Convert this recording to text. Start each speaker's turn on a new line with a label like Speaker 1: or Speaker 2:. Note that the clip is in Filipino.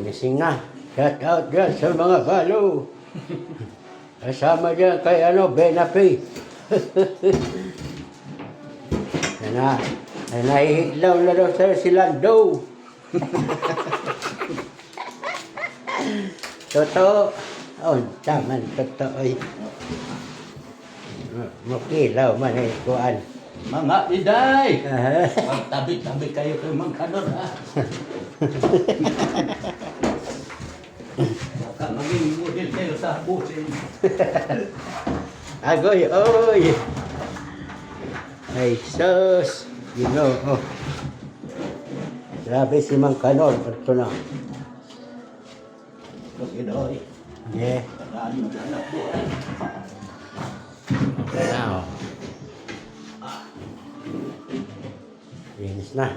Speaker 1: gising na. Shout out dyan sa mga follow. Kasama dyan kay Benapi. Nahihiglaw na daw si Lando. Totoo. Oh, tama. Totoo. Makilaw man eh, kuan.
Speaker 2: Mga iday! Magtabi-tabi kayo kay Mang Kanor, ha? Baka maging model kayo sa busin.
Speaker 1: Agoy, oy! Ay, sus! You know, oh. Grabe si Mang Kanor. Ito na.
Speaker 2: Mga iday.
Speaker 1: Yeah.
Speaker 2: Maraming anak buhay.
Speaker 1: Okay na, oh. Linis na.